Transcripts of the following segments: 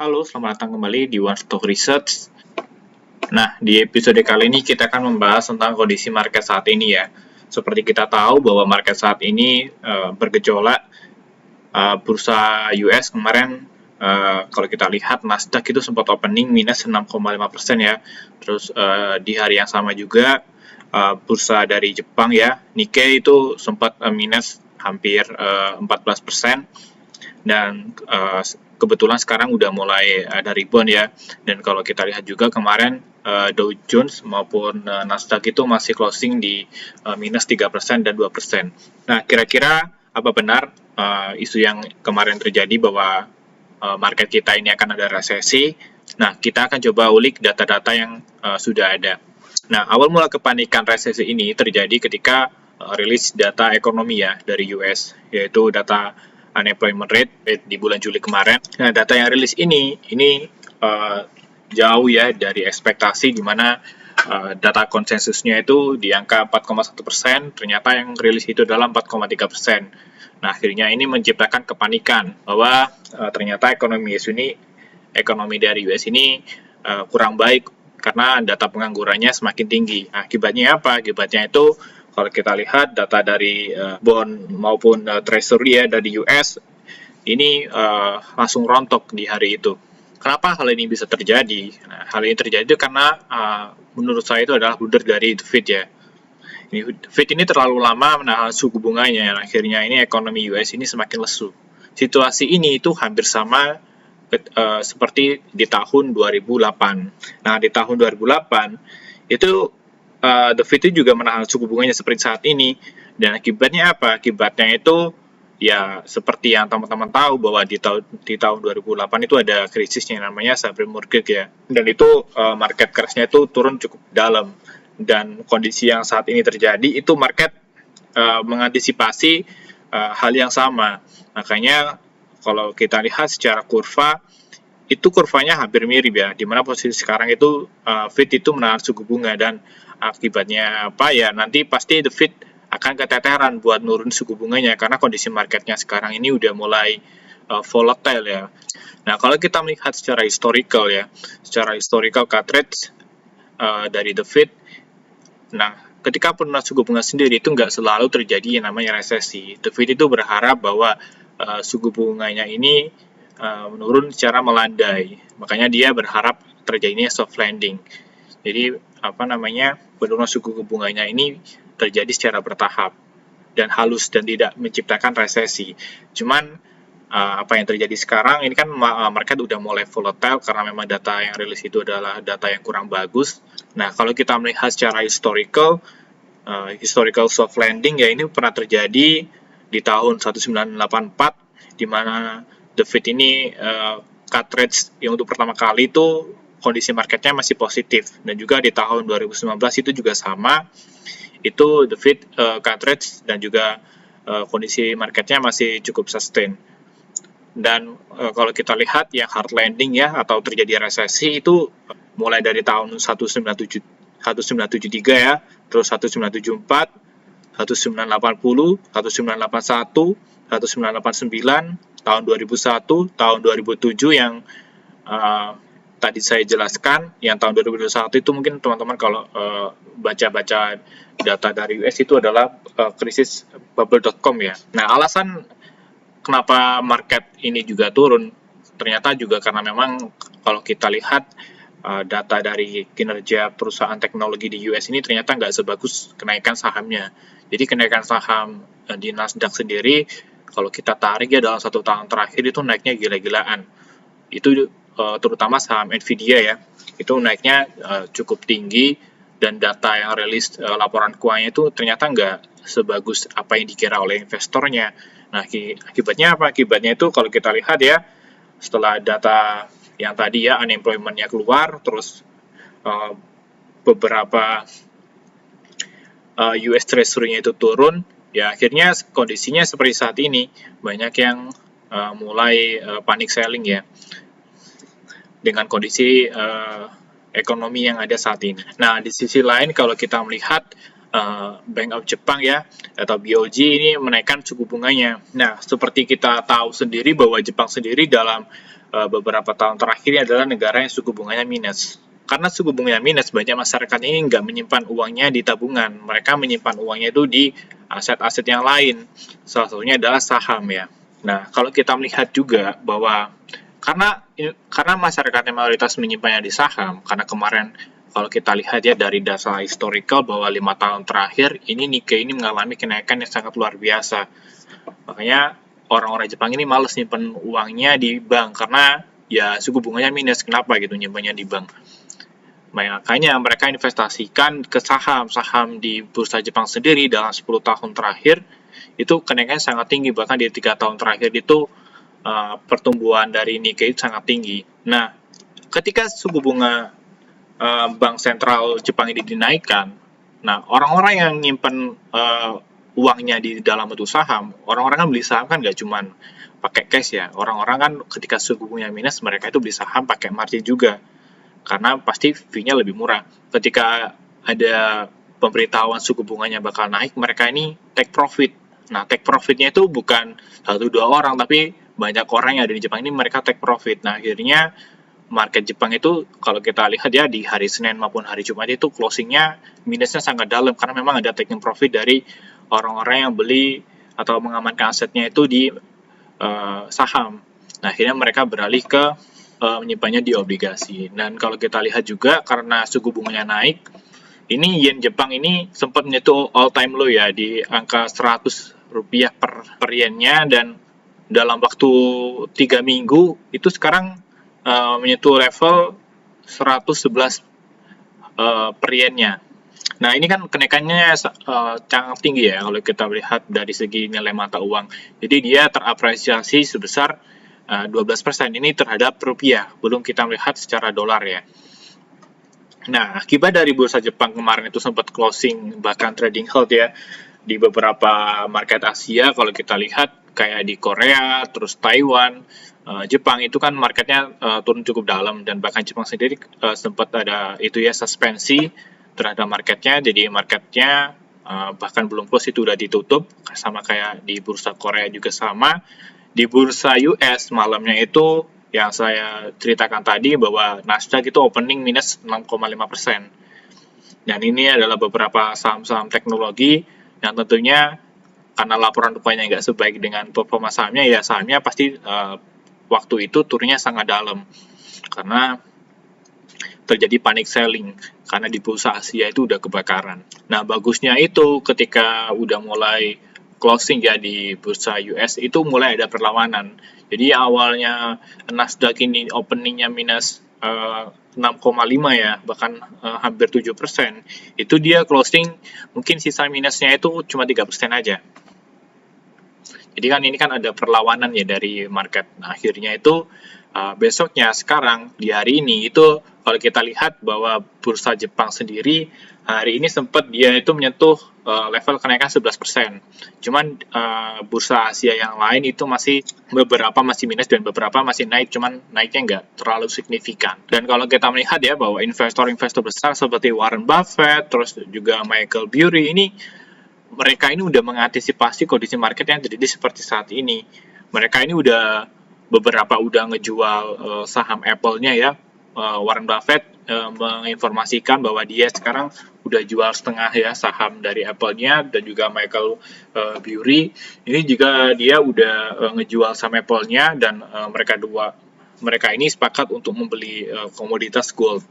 Halo, selamat datang kembali di One Stock Research. Nah, di episode kali ini kita akan membahas tentang kondisi market saat ini ya. Seperti kita tahu bahwa market saat ini bergejolak. Bursa US kemarin kalau kita lihat Nasdaq itu sempat opening minus 6,5% ya. Terus di hari yang sama juga bursa dari Jepang ya, Nikkei itu sempat minus hampir 14%. Dan kebetulan sekarang udah mulai ada rebound ya. Dan kalau kita lihat juga kemarin Dow Jones maupun Nasdaq itu masih closing di minus 3% dan 2%. Nah, kira-kira apa benar isu yang kemarin terjadi bahwa market kita ini akan ada resesi? Nah, kita akan coba ulik data-data yang sudah ada. Nah, awal mula kepanikan resesi ini terjadi ketika rilis data ekonomi ya dari US, yaitu data unemployment rate di bulan Juli kemarin. Nah, data yang rilis ini jauh ya dari ekspektasi, di mana data konsensusnya itu di angka 4,1%, ternyata yang rilis itu adalah 4,3%. Nah, akhirnya ini menciptakan kepanikan bahwa ternyata ekonomi dari US ini kurang baik karena data penganggurannya semakin tinggi. Nah, akibatnya apa? Akibatnya itu kalau kita lihat data dari bond maupun treasury ya dari US ini langsung rontok di hari itu. Kenapa hal ini bisa terjadi? Nah, hal ini terjadi karena menurut saya itu adalah blunder dari The Fed ya. Fed ini terlalu lama menahan suku bunganya, akhirnya ini ekonomi US ini semakin lesu. Situasi ini itu hampir sama seperti di tahun 2008. Nah, di tahun 2008 itu The Fed itu juga menahan suku bunganya seperti saat ini, dan akibatnya apa? Akibatnya itu ya seperti yang teman-teman tahu bahwa di tahun 2008 itu ada krisis yang namanya subprime mortgage ya, dan itu market crash-nya itu turun cukup dalam, dan kondisi yang saat ini terjadi itu market mengantisipasi hal yang sama. Makanya kalau kita lihat secara kurva itu kurvanya hampir mirip ya, dimana posisi sekarang itu Fed itu menahan suku bunga, dan akibatnya apa ya, nanti pasti The Fed akan keteteran buat nurun suku bunganya karena kondisi marketnya sekarang ini udah mulai volatile ya. Nah, kalau kita melihat secara historical ya, secara historical cut rate dari The Fed, nah ketika penurunan suku bunga sendiri itu nggak selalu terjadi yang namanya resesi. The Fed itu berharap bahwa suku bunganya ini menurun secara melandai, makanya dia berharap terjadinya soft landing. Jadi penurunan suku bunganya ini terjadi secara bertahap dan halus dan tidak menciptakan resesi. Cuman apa yang terjadi sekarang ini kan market udah mulai volatile karena memang data yang rilis itu adalah data yang kurang bagus. Nah, kalau kita melihat secara historical soft landing ya, ini pernah terjadi di tahun 1984, di mana The Fed ini cut rates yang untuk pertama kali itu kondisi marketnya masih positif, dan juga di tahun 2019 itu juga sama, itu The Fed cut rates dan juga kondisi marketnya masih cukup sustain. Dan kalau kita lihat yang hard landing ya, atau terjadi resesi itu mulai dari tahun 1973 ya, terus 1974, 1980, 1981, 1989, tahun 2001, tahun 2007 yang tadi saya jelaskan. Yang tahun 2021 itu mungkin teman-teman kalau baca-baca data dari US itu adalah krisis bubble.com ya. Nah, alasan kenapa market ini juga turun ternyata juga karena memang kalau kita lihat data dari kinerja perusahaan teknologi di US ini ternyata nggak sebagus kenaikan sahamnya. Jadi kenaikan saham di Nasdaq sendiri kalau kita tarik ya dalam 1 tahun terakhir itu naiknya gila-gilaan. Itu terutama saham Nvidia ya, itu naiknya cukup tinggi, dan data yang rilis laporan keuangannya itu ternyata nggak sebagus apa yang dikira oleh investornya. Nah, akibatnya apa? Akibatnya itu kalau kita lihat ya, setelah data yang tadi ya unemployment-nya keluar, terus beberapa US Treasury-nya itu turun, ya akhirnya kondisinya seperti saat ini, banyak yang mulai panic selling ya, dengan kondisi ekonomi yang ada saat ini. Nah, di sisi lain kalau kita melihat Bank of Jepang ya, atau BOJ ini menaikkan suku bunganya. Nah, seperti kita tahu sendiri bahwa Jepang sendiri dalam beberapa tahun terakhir ini adalah negara yang suku bunganya minus. Karena suku bunganya minus, banyak masyarakat ini nggak menyimpan uangnya di tabungan. Mereka menyimpan uangnya itu di aset-aset yang lain. Salah satunya adalah saham ya. Nah, kalau kita melihat juga bahwa karena masyarakatnya mayoritas menyimpannya di saham, karena kemarin kalau kita lihat ya dari data historical bahwa 5 tahun terakhir ini Nikkei ini mengalami kenaikan yang sangat luar biasa. Makanya orang-orang Jepang ini males nyimpen uangnya di bank karena ya suku bunganya minus. Kenapa gitu nyimpannya di bank? Makanya mereka investasikan ke saham di bursa Jepang sendiri dalam 10 tahun terakhir itu kenaikannya sangat tinggi, bahkan di 3 tahun terakhir itu pertumbuhan dari Nikkei sangat tinggi. Nah, ketika suku bunga bank sentral Jepang ini dinaikkan, nah orang-orang yang nyimpan uangnya di dalam bentuk saham, orang-orang kan beli saham kan nggak cuma pakai cash ya, orang-orang kan ketika suku bunga minus mereka itu beli saham pakai margin juga karena pasti fee-nya lebih murah. Ketika ada pemberitahuan suku bunganya bakal naik, mereka ini take profit. Nah, take profit-nya itu bukan 1-2 orang, tapi banyak orang yang ada di Jepang ini mereka take profit. Nah, akhirnya market Jepang itu kalau kita lihat ya di hari Senin maupun hari Jumat itu closing-nya minusnya sangat dalam karena memang ada taking profit dari orang-orang yang beli atau mengamankan asetnya itu di saham. Nah, akhirnya mereka beralih ke menyimpannya di obligasi. Dan kalau kita lihat juga karena suku bunganya naik, ini yen Jepang ini sempat menyentuh all time low ya di angka 100 rupiah per yennya, dan dalam waktu 3 minggu itu sekarang menyentuh level 111 per yennya. Nah, ini kan kenaikannya sangat tinggi ya kalau kita lihat dari segi nilai mata uang. Jadi dia terapresiasi sebesar 12% ini terhadap rupiah, belum kita melihat secara dolar ya. Nah, akibat dari bursa Jepang kemarin itu sempat closing bahkan trading halt ya di beberapa market Asia. Kalau kita lihat kayak di Korea, terus Taiwan, Jepang itu kan marketnya turun cukup dalam, dan bahkan Jepang sendiri sempat ada itu ya suspensi terhadap marketnya. Jadi marketnya bahkan belum close itu udah ditutup, sama kayak di bursa Korea juga sama. Di bursa US malamnya itu yang saya ceritakan tadi bahwa Nasdaq itu opening minus 6,5%. Dan ini adalah beberapa saham-saham teknologi yang tentunya karena laporan rupanya nggak sebaik dengan performa sahamnya, ya sahamnya pasti waktu itu turunnya sangat dalam karena terjadi panic selling karena di bursa Asia itu udah kebakaran. Nah, bagusnya itu ketika udah mulai closing ya di bursa US itu mulai ada perlawanan. Jadi awalnya Nasdaq ini openingnya minus 6,5 ya, bahkan hampir 7%. Itu dia closing mungkin sisa minusnya itu cuma 3% aja. Jadi kan ini kan ada perlawanan ya dari market. Nah, akhirnya itu besoknya sekarang di hari ini itu kalau kita lihat bahwa bursa Jepang sendiri hari ini sempat dia itu menyentuh level kenaikan 11%. Cuman bursa Asia yang lain itu masih beberapa masih minus dan beberapa masih naik, cuman naiknya nggak terlalu signifikan. Dan kalau kita melihat ya bahwa investor-investor besar seperti Warren Buffett, terus juga Michael Burry ini mereka ini udah mengantisipasi kondisi market yang terjadi seperti saat ini. Mereka ini udah ngejual saham Apple-nya ya. Warren Buffett menginformasikan bahwa dia sekarang udah jual setengah ya saham dari Apple-nya, dan juga Michael Burry ini juga dia udah ngejual saham Apple-nya, dan mereka ini sepakat untuk membeli komoditas gold.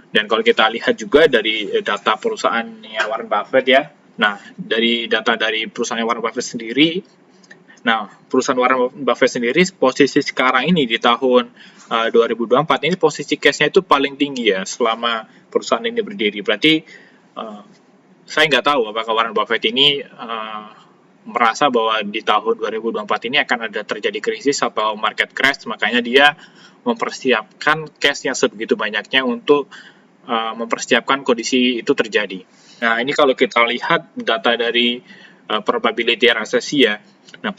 Dan kalau kita lihat juga dari data perusahaannya Warren Buffett ya, nah dari data dari perusahaan Warren Buffett sendiri, nah perusahaan Warren Buffett sendiri posisi sekarang ini di tahun 2024 ini posisi cash-nya itu paling tinggi ya selama perusahaan ini berdiri. Berarti saya nggak tahu apakah Warren Buffett ini merasa bahwa di tahun 2024 ini akan ada terjadi krisis atau market crash, makanya dia mempersiapkan cash yang sebegitu banyaknya untuk mempersiapkan kondisi itu terjadi. Nah, ini kalau kita lihat data dari probability resesi ya. Nah,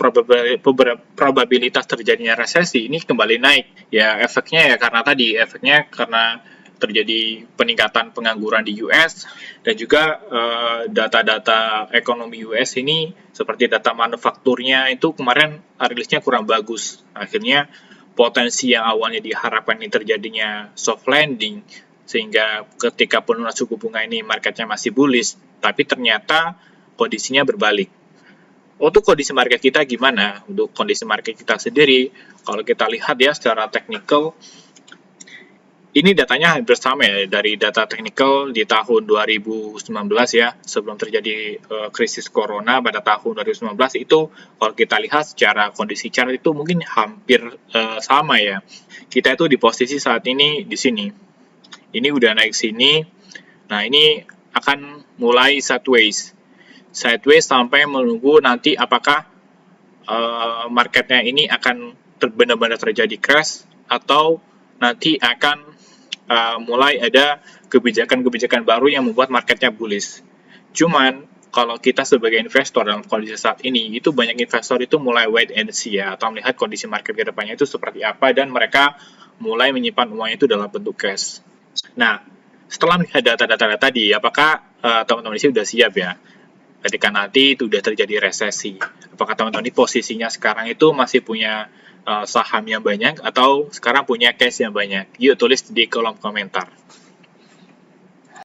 probabilitas terjadinya resesi ini kembali naik. Ya, efeknya karena terjadi peningkatan pengangguran di US, dan juga data-data ekonomi US ini seperti data manufakturnya itu kemarin rilisnya kurang bagus. Akhirnya potensi yang awalnya diharapkan ini terjadinya soft landing, sehingga ketika penurunan suku bunga ini marketnya masih bullish, tapi ternyata kondisinya berbalik. Untuk kondisi market kita gimana? Untuk kondisi market kita sendiri, kalau kita lihat ya secara teknikal, ini datanya hampir sama ya, dari data teknikal di tahun 2019 ya, sebelum terjadi krisis corona pada tahun 2019 itu, kalau kita lihat secara kondisi chart itu mungkin hampir sama ya. Kita itu di posisi saat ini di sini. Ini udah naik sini. Nah, ini akan mulai sideways. Sideways sampai menunggu nanti apakah marketnya ini akan benar-benar terjadi crash atau nanti akan mulai ada kebijakan-kebijakan baru yang membuat marketnya bullish. Cuman, kalau kita sebagai investor dalam kondisi saat ini, itu banyak investor itu mulai wait and see ya, atau melihat kondisi market ke depannya itu seperti apa, dan mereka mulai menyimpan uangnya itu dalam bentuk cash. Nah, setelah melihat data-data tadi, apakah teman-teman ini sudah siap ya? Ketika nanti itu sudah terjadi resesi, apakah teman-teman ini posisinya sekarang itu masih punya saham yang banyak atau sekarang punya cash yang banyak? Yuk tulis di kolom komentar.